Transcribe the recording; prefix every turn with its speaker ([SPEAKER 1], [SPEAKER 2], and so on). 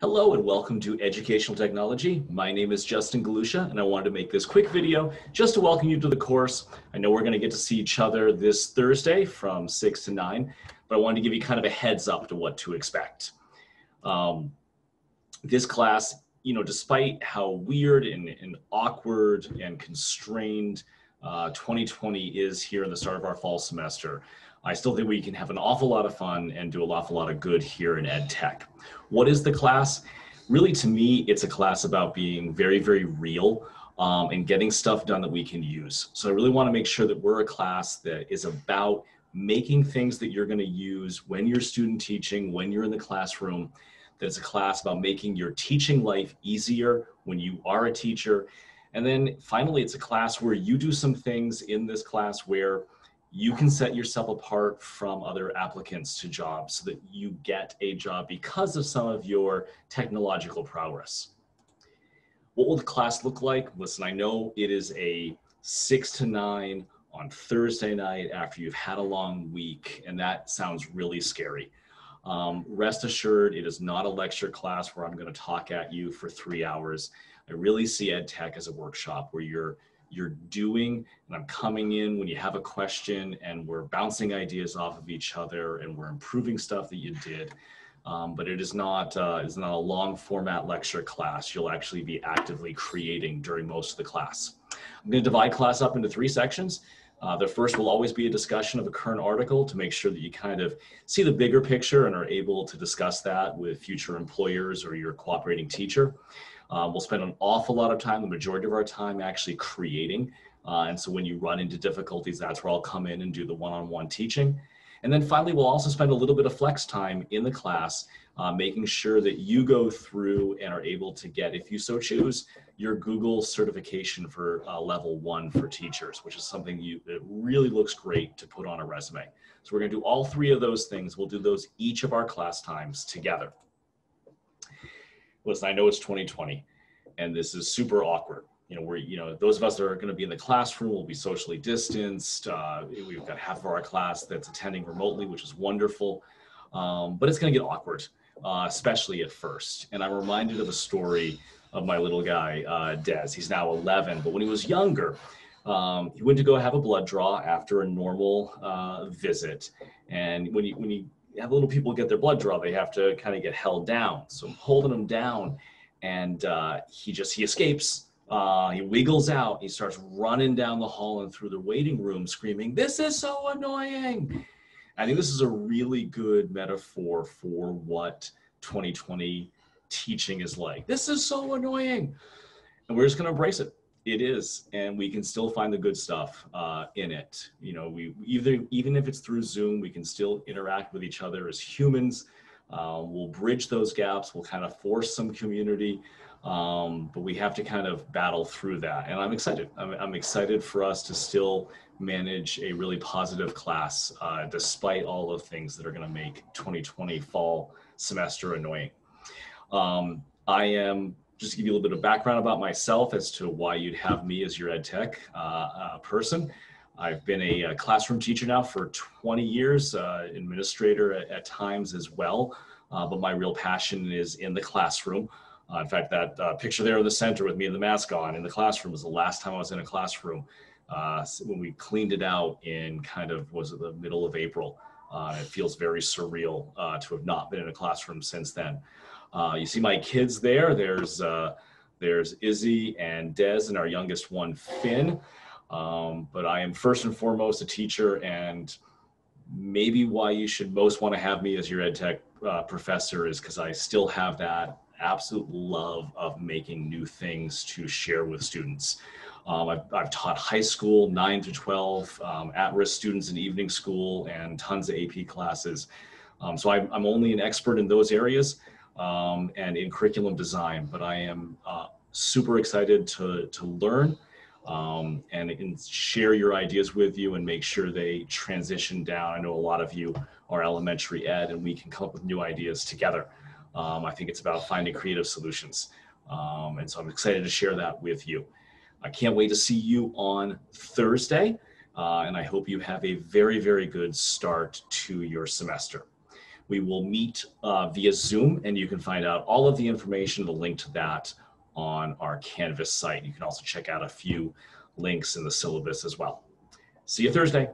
[SPEAKER 1] Hello and welcome to Educational Technology. My name is Justin Galusha and I wanted to make this quick video just to welcome you to the course. I know we're going to get to see each other this Thursday from 6 to 9, but I wanted to give you kind of a heads up to what to expect. This class, despite how weird and awkward and constrained 2020 is here in the start of our fall semester, I still think we can have an awful lot of fun and do an awful lot of good here in Ed Tech. What is the class? Really, to me, it's a class about being very, very real and getting stuff done that we can use. So I really want to make sure that we're a class that is about making things that you're going to use when you're student teaching, when you're in the classroom. That it's a class about making your teaching life easier when you are a teacher. And then finally, it's a class where you do some things in this class where you can set yourself apart from other applicants to jobs so that you get a job because of some of your technological prowess. What will the class look like? Listen, I know it is a 6 to 9 on Thursday night after you've had a long week, and that sounds really scary. Rest assured, it is not a lecture class where I'm going to talk at you for 3 hours. I really see Ed Tech as a workshop where you're doing, and I'm coming in when you have a question and we're bouncing ideas off of each other and we're improving stuff that you did. But it is not a long format lecture class. You'll actually be actively creating during most of the class. I'm going to divide class up into 3 sections. The first will always be a discussion of a current article to make sure that you kind of see the bigger picture and are able to discuss that with future employers or your cooperating teacher. We'll spend an awful lot of time, the majority of our time, actually creating. And so when you run into difficulties, that's where I'll come in and do the one-on-one teaching. And then finally, we'll also spend a little bit of flex time in the class, making sure that you go through and are able to get, if you so choose, your Google certification for level 1 for teachers, which is something that really looks great to put on a resume. So we're going to do all 3 of those things. We'll do those each of our class times together. Listen, I know it's 2020 and this is super awkward. Those of us that are going to be in the classroom will be socially distanced. We've got half of our class that's attending remotely, which is wonderful. But it's going to get awkward, especially at first. And I'm reminded of a story of my little guy, Des. He's now 11, but when he was younger, he went to go have a blood draw after a normal visit. And when you have little people get their blood draw, they have to kind of get held down. So I'm holding him down and he escapes. He wiggles out. He starts running down the hall and through the waiting room screaming, "This is so annoying." I think this is a really good metaphor for what 2020 teaching is like. This is so annoying. And we're just going to embrace it. It is, and we can still find the good stuff in it. Even if it's through Zoom, we can still interact with each other as humans. We'll bridge those gaps. We'll kind of force some community, but we have to kind of battle through that. And I'm excited. I'm excited for us to still manage a really positive class, despite all of the things that are going to make 2020 fall semester annoying. I am. Just to give you a little bit of background about myself as to why you'd have me as your Ed Tech person. I've been a classroom teacher now for 20 years, administrator at times as well, but my real passion is in the classroom. In fact, that picture there in the center with me and the mask on in the classroom was the last time I was in a classroom when we cleaned it out in was it the middle of April. It feels very surreal to have not been in a classroom since then. You see my kids there. There's Izzy and Des and our youngest one, Finn. But I am first and foremost a teacher, and maybe why you should most want to have me as your Ed Tech professor is because I still have that absolute love of making new things to share with students. I've taught high school, 9 to 12, at-risk students in evening school, and tons of AP classes. So I'm only an expert in those areas. And in curriculum design, but I am super excited to learn and share your ideas with you and make sure they transition down. I know a lot of you are elementary ed and we can come up with new ideas together. I think it's about finding creative solutions. And so I'm excited to share that with you. I can't wait to see you on Thursday. And I hope you have a very, very good start to your semester. We will meet via Zoom, and you can find out all of the information, the link to that on our Canvas site. You can also check out a few links in the syllabus as well. See you Thursday.